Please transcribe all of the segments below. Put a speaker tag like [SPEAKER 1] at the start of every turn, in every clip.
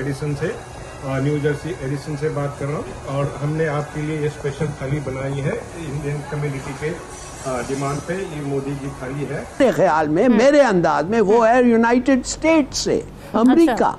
[SPEAKER 1] Edison से, new Jersey Edison से बात कर रहा हूँ। और हमने आपके लिए ये स्पेशल थाली बनाई है इंडियन कम्युनिटी पे डिमांड पे। ये मोदी की थाली है।
[SPEAKER 2] मेरे ख्याल में, मेरे अंदाज में वो है यूनाइटेड स्टेट्स से अमेरिका।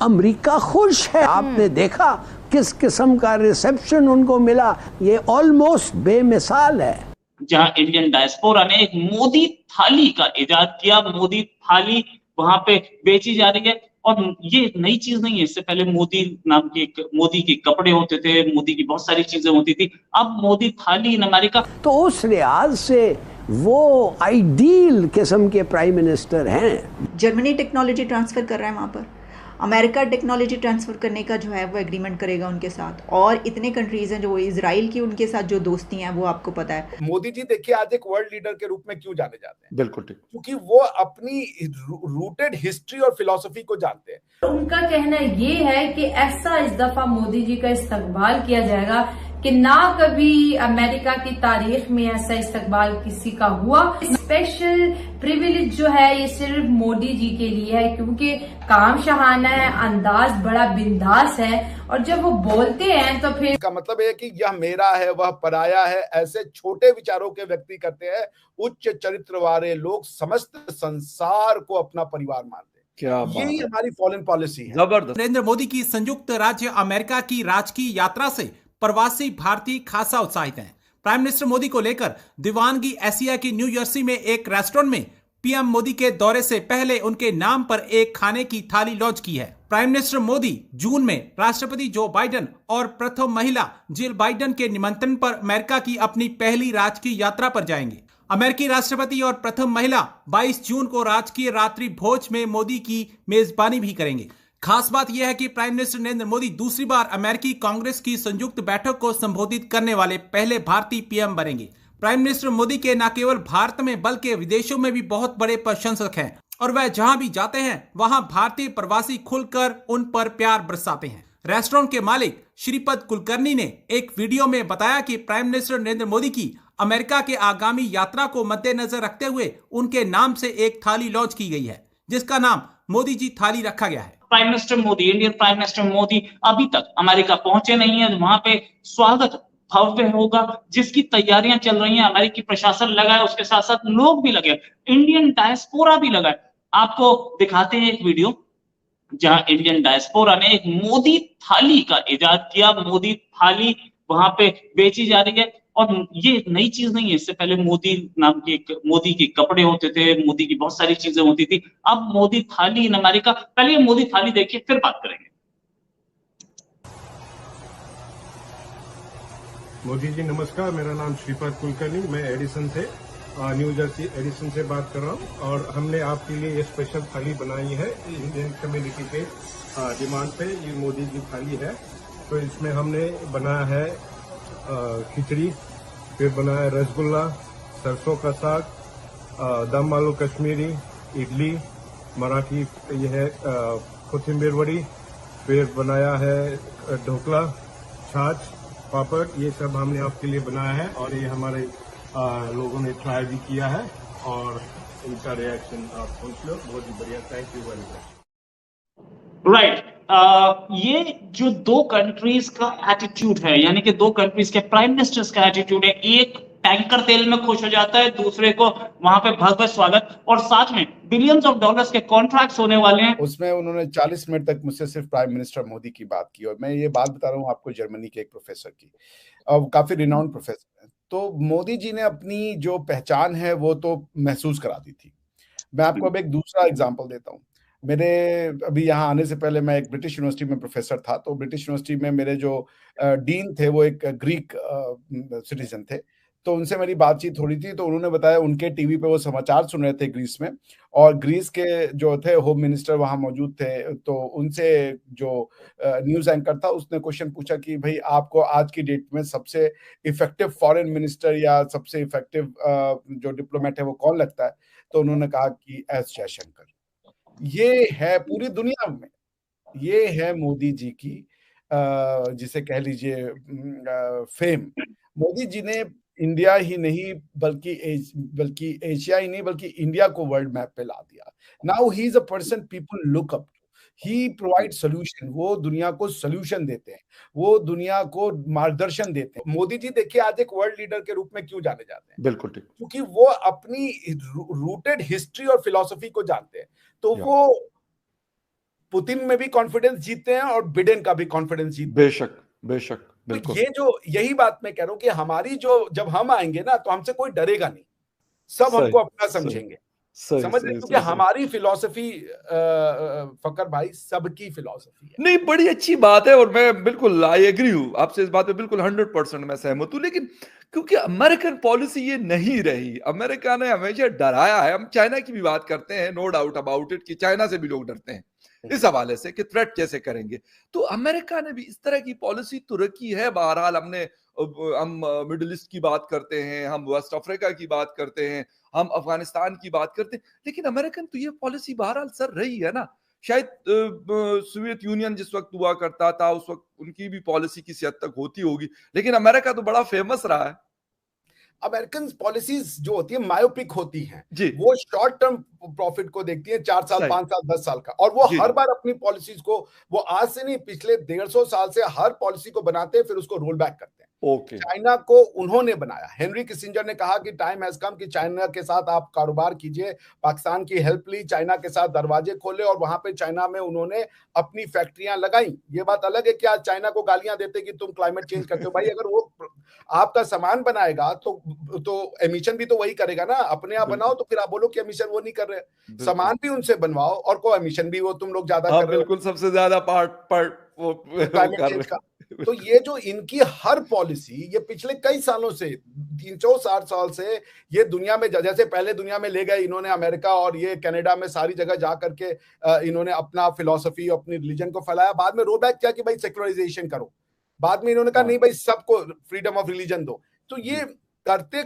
[SPEAKER 2] अमेरिका खुश है। आपने देखा किस किस्म का रिसेप्शन उनको मिला, ये ऑलमोस्ट बेमिसाल है।
[SPEAKER 3] जहां इंडियन डायस्पोरा ने एक मोदी थाली का इजाद किया, मोदी थाली वहां पे बेची जा रही है। और ये नई चीज नहीं है, इससे पहले मोदी नाम के मोदी के कपड़े होते थे, मोदी की बहुत सारी चीजें होती थी। अब मोदी थाली इन अमेरिका,
[SPEAKER 2] तो उस लिहाज से वो आइडियल किस्म के प्राइम मिनिस्टर हैं।
[SPEAKER 4] जर्मनी टेक्नोलॉजी ट्रांसफर कर रहा है वहाँ पर, अमेरिका टेक्नोलॉजी ट्रांसफ़र करने का जो है वो एग्रीमेंट करेगा उनके साथ। और इतने कंट्रीज़ हैं जो इजराइल की उनके साथ जो दोस्ती हैं वो आपको पता है।
[SPEAKER 5] मोदी जी देखिए आज एक वर्ल्ड लीडर के रूप में क्यों जाने जाते हैं?
[SPEAKER 6] बिल्कुल ठीक,
[SPEAKER 5] क्योंकि वो अपनी रूटेड हिस्ट्री और फिलॉसफी को जानते हैं।
[SPEAKER 7] उनका कहना ये है कि ऐसा इस दफा मोदी जी का इस्तकबाल किया जाएगा कि ना कभी अमेरिका की तारीख में ऐसा इस्तकबाल किसी का हुआ। स्पेशल प्रिविलेज जो है ये सिर्फ मोदी जी के लिए है, क्योंकि काम शहाना है, अंदाज बड़ा बिंदास है, और जब वो बोलते हैं तो फिर
[SPEAKER 5] इसका मतलब है कि यह मेरा है वह पराया है, ऐसे छोटे विचारों के व्यक्ति करते हैं। उच्च चरित्र वाले लोग समस्त संसार को अपना परिवार मानते हैं।
[SPEAKER 6] क्या
[SPEAKER 5] यही हमारी फॉरेन पॉलिसी है।
[SPEAKER 6] जबरदस्त।
[SPEAKER 8] नरेंद्र मोदी की संयुक्त राज्य अमेरिका की राजकीय यात्रा से प्रवासी भारतीय खासा उत्साहित हैं। प्राइम मिनिस्टर मोदी को लेकर दीवानगी एशिया की न्यू जर्सी में एक रेस्टोरेंट में पीएम मोदी के दौरे से पहले उनके नाम पर एक खाने की थाली लॉन्च की है। प्राइम मिनिस्टर मोदी जून में राष्ट्रपति जो बाइडेन और प्रथम महिला जिल बाइडेन के निमंत्रण पर अमेरिका की अपनी पहली राजकीय यात्रा पर जाएंगे। अमेरिकी राष्ट्रपति और प्रथम महिला 22 जून को राजकीय रात्रि भोज में मोदी की मेजबानी भी करेंगे। खास बात यह है कि प्राइम मिनिस्टर नरेंद्र मोदी दूसरी बार अमेरिकी कांग्रेस की संयुक्त बैठक को संबोधित करने वाले पहले भारतीय पीएम बनेंगे। प्राइम मिनिस्टर मोदी के न केवल भारत में बल्कि विदेशों में भी बहुत बड़े प्रशंसक हैं और वह जहां भी जाते हैं वहां भारतीय प्रवासी खुलकर उन पर प्यार बरसाते हैं। रेस्टोरेंट के मालिक श्रीपद कुलकर्णी ने एक वीडियो में बताया कि प्राइम मिनिस्टर नरेंद्र मोदी की अमेरिका के आगामी यात्रा को मद्देनजर रखते हुए उनके नाम से एक थाली लॉन्च की गई है, जिसका नाम मोदी जी थाली रखा गया है।
[SPEAKER 3] Prime minister Modi, Indian prime minister Modi अभी तक अमेरिका पहुंचे नहीं है। वहां पे स्वागत भव्य होगा, जिसकी तैयारियां चल रही हैं। अमेरिकी प्रशासन लगा है, उसके साथ साथ लोग भी लगे, इंडियन डायस्पोरा भी लगा है। आपको दिखाते हैं एक वीडियो जहां इंडियन डायस्पोरा ने एक मोदी थाली का इजाद किया। मोदी थाली वहां पे बेची जा रही है। और ये नई चीज नहीं है, इससे पहले मोदी नाम के मोदी के कपड़े होते थे, मोदी की बहुत सारी चीजें होती थी। अब मोदी थाली इन अमेरिका। पहले मोदी थाली देखिए, फिर बात करेंगे।
[SPEAKER 1] मोदी जी नमस्कार, मेरा नाम श्रीपद कुलकर्णी, मैं एडिसन से, न्यू जर्सी एडिसन से बात कर रहा हूँ। और हमने आपके लिए ये स्पेशल थाली बनाई है इंडियन कम्युनिटी पे डिमांड पे। ये मोदी की थाली है। तो इसमें हमने बनाया है खिचड़ी, फिर बनाया है रसगुल्ला, सरसों का साग, दम आलू कश्मीरी, इडली, मराठी ये है कोथिंबीर वड़ी, फिर बनाया है ढोकला, छाछ, पापड़। ये सब हमने आपके लिए बनाया है और ये हमारे लोगों ने ट्राई भी किया है और इनका रिएक्शन आप पूछ लो। बहुत ही बढ़िया, thank you very much.
[SPEAKER 3] Right, ये जो दो कंट्रीज का एटीट्यूड है, यानी कि दो कंट्रीज के प्राइम मिनिस्टर्स का एटीट्यूड है। एक टैंकर तेल में खुश हो जाता है, दूसरे को वहां पे भव्य स्वागत, और साथ में बिलियंस ऑफ डॉलर्स के कॉन्ट्रैक्ट्स होने वाले हैं।
[SPEAKER 5] उसमें उन्होंने 40 मिनट तक मुझसे सिर्फ प्राइम मिनिस्टर मोदी की बात की। और मैं ये बात बता रहा हूँ आपको जर्मनी के एक प्रोफेसर की, और काफी रिनाउंड प्रोफेसर है। तो मोदी जी ने अपनी जो पहचान है वो तो महसूस करा दी थी। मैं आपको अब एक दूसरा एग्जांपल देता हूँ। मेरे अभी यहाँ आने से पहले मैं एक ब्रिटिश यूनिवर्सिटी में प्रोफेसर था। तो ब्रिटिश यूनिवर्सिटी में मेरे जो डीन थे वो एक ग्रीक सिटीजन थे। तो उनसे मेरी बातचीत हो रही थी। तो उन्होंने बताया उनके टीवी पे वो समाचार सुन रहे थे ग्रीस में, और ग्रीस के जो थे होम मिनिस्टर वहां मौजूद थे। तो उनसे जो न्यूज एंकर था उसने क्वेश्चन पूछा कि भाई आपको आज की डेट में सबसे इफेक्टिव फॉरेन मिनिस्टर या सबसे इफेक्टिव जो डिप्लोमेट है वो कौन लगता है? तो उन्होंने कहा कि एस जयशंकर। ये है पूरी दुनिया में, ये है मोदी जी की जिसे कह लीजिए फेम। मोदी जी ने इंडिया ही नहीं बल्कि एशिया ही नहीं बल्कि इंडिया को वर्ल्ड मैप पे ला दिया। Now he is a person people look up to. He provide solution, वो दुनिया को सोल्यूशन देते हैं, वो दुनिया को मार्गदर्शन देते हैं। मोदी जी देखिए आज एक वर्ल्ड लीडर के रूप में क्यों जाने जाते हैं?
[SPEAKER 6] बिल्कुल ठीक।
[SPEAKER 5] क्योंकि वो अपनी रूटेड हिस्ट्री और फिलॉसफी को जानते हैं। तो
[SPEAKER 6] या।
[SPEAKER 5] वो पुतिन में भी कॉन्फिडेंस जीतते हैं और बिडेन का भी कॉन्फिडेंस जीतते हैं।
[SPEAKER 6] बेशक, बेशक,
[SPEAKER 5] तो
[SPEAKER 6] बिल्कुल।
[SPEAKER 5] ये जो यही बात मैं कह रहा हूं कि हमारी जो जब हम आएंगे ना तो हमसे कोई डरेगा नहीं, सब
[SPEAKER 6] सही,
[SPEAKER 5] हमको अपना
[SPEAKER 6] सही,
[SPEAKER 5] समझेंगे,
[SPEAKER 6] सही,
[SPEAKER 5] समझ रहे?
[SPEAKER 6] सही,
[SPEAKER 5] क्योंकि
[SPEAKER 6] सही, सही।
[SPEAKER 5] हमारी फिलॉसफी फकर भाई सबकी फिलॉसफी है।
[SPEAKER 6] नहीं, बड़ी अच्छी बात है और मैं बिल्कुल आई एग्री हूं आपसे इस बात पे, बिल्कुल 100% मैं सहमत हूं। लेकिन क्योंकि अमेरिकन पॉलिसी ये नहीं रही, अमेरिका ने हमेशा डराया है। हम चाइना की भी बात करते हैं, नो डाउट अबाउट इट, कि चाइना से भी लोग डरते हैं इस हवाले से कि थ्रेट कैसे करेंगे। तो अमेरिका ने भी इस तरह की पॉलिसी तो रखी है। बहरहाल हम मिडिल ईस्ट की बात करते हैं, हम वेस्ट अफ्रीका की बात करते हैं, हम अफगानिस्तान की बात करते हैं, लेकिन अमेरिकन तो ये पॉलिसी बहरहाल सर रही है ना। शायद सोवियत यूनियन जिस वक्त हुआ करता था उस वक्त उनकी भी पॉलिसी किसी हद तक होती होगी, लेकिन अमेरिका तो बड़ा फेमस रहा है।
[SPEAKER 5] अमेरिकन पॉलिसीज जो होती है मायोपिक होती हैं,
[SPEAKER 6] जी।
[SPEAKER 5] वो शॉर्ट टर्म प्रॉफिट को देखती है, 4 साल,
[SPEAKER 6] सही।
[SPEAKER 5] 5 साल, 10 साल का, और वो
[SPEAKER 6] जी,
[SPEAKER 5] हर
[SPEAKER 6] जी।
[SPEAKER 5] बार अपनी पॉलिसीज को, वो आज से नहीं पिछले 150 साल से हर पॉलिसी को बनाते हैं, फिर उसको रोल बैक करते हैं।
[SPEAKER 6] ओके।
[SPEAKER 5] चाइना को उन्होंने बनाया। हेनरी किसिंजर ने कहा कि टाइम हैज कम कि चाइना के साथ आप कारोबार कीजिए, पाकिस्तान की हेल्प ली, चाइना के साथ दरवाजे खोले, और वहां पे चाइना में उन्होंने अपनी फैक्ट्रियां लगाई। ये बात अलग है कि आज चाइना को गालियां देते कि तुम क्लाइमेट चेंज करते हो। भाई अगर वो आपका सामान बनाएगा तो एमिशन भी तो वही करेगा ना। अपने आप बनाओ तो फिर आप बोलो कि एमिशन वो नहीं कर रहे, सामान भी उनसे बनवाओ और को एमिशन भी वो तुम लोग ज्यादा
[SPEAKER 6] हाँ,
[SPEAKER 5] कर रहे हो,
[SPEAKER 6] बिल्कुल सबसे ज्यादा पार्ट वो
[SPEAKER 5] क्लाइमेट
[SPEAKER 6] कर
[SPEAKER 5] चेंज का।
[SPEAKER 6] रहे
[SPEAKER 5] तो ये जो इनकी हर पॉलिसी, ये पिछले कई सालों से 360 साल से ये दुनिया में, जैसे पहले दुनिया में ले गए इन्होंने अमेरिका और ये कनाडा में सारी जगह जा करके इन्होंने अपना फिलॉसफी, अपनी रिलीजन को फैलाया। बाद में रोल बैक किया कि भाई सेक्युलराइजेशन करो। बाद में इन्होंने कहा नहीं भाई सबको फ्रीडम ऑफ रिलीजन दो। तो ये करते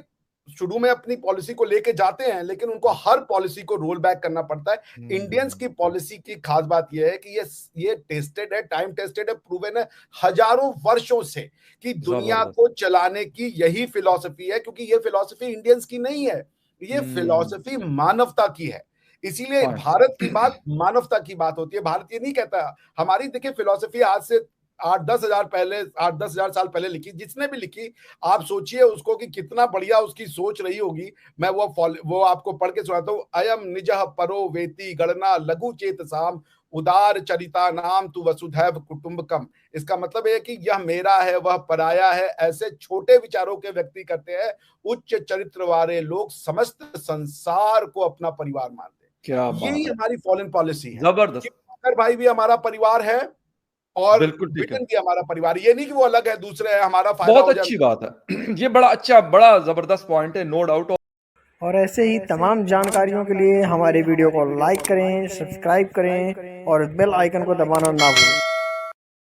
[SPEAKER 5] शुरू में अपनी पॉलिसी को लेके जाते हैं, लेकिन उनको हर पॉलिसी को रोल बैक करना पड़ता है। इंडियंस की पॉलिसी की खास बात यह है कि ये टेस्टेड है, टाइम टेस्टेड है, प्रूवन है हजारों वर्षों से कि दुनिया को चलाने की यही फिलॉसफी है। क्योंकि ये फिलॉसफी इंडियंस की नहीं है, ये फिलॉसफी मानवता की है। इसीलिए भारत की बात मानवता की बात होती है। भारत ये नहीं कहता, हमारी देखिए फिलॉसफी आज से 8-10 हजार साल पहले लिखी, जिसने भी लिखी आप सोचिए उसको कि कितना बढ़िया उसकी सोच रही होगी। मैं वो आपको पढ़ के सुनाता हूँ। अयम निजः परो वेति गणना लघु चेतसाम उदार चरिता नाम तु वसुधैव कुटुंबकम। इसका मतलब है कि यह मेरा है वह पराया है, ऐसे छोटे विचारों के व्यक्ति करते हैं। उच्च चरित्र वाले लोग समस्त संसार को अपना परिवार मानते हैं।
[SPEAKER 6] क्या बात
[SPEAKER 5] यही
[SPEAKER 6] है।
[SPEAKER 5] हमारी फॉरेन पॉलिसी है।
[SPEAKER 6] जबरदस्त।
[SPEAKER 5] अगर भाई भी हमारा परिवार है और
[SPEAKER 6] बिल्कुल ठीक है।
[SPEAKER 5] ब्रिटेन भी हमारा परिवार, ये नहीं कि वो अलग है दूसरे है, हमारा फायदा
[SPEAKER 6] बहुत
[SPEAKER 5] हो जाए।
[SPEAKER 6] अच्छी बात है। ये बड़ा अच्छा, बड़ा जबरदस्त पॉइंट है, नो डाउट।
[SPEAKER 9] और ऐसे ही तमाम जानकारियों के लिए हमारे वीडियो को लाइक करें, सब्सक्राइब करें और बेल आइकन को दबाना ना भूलें।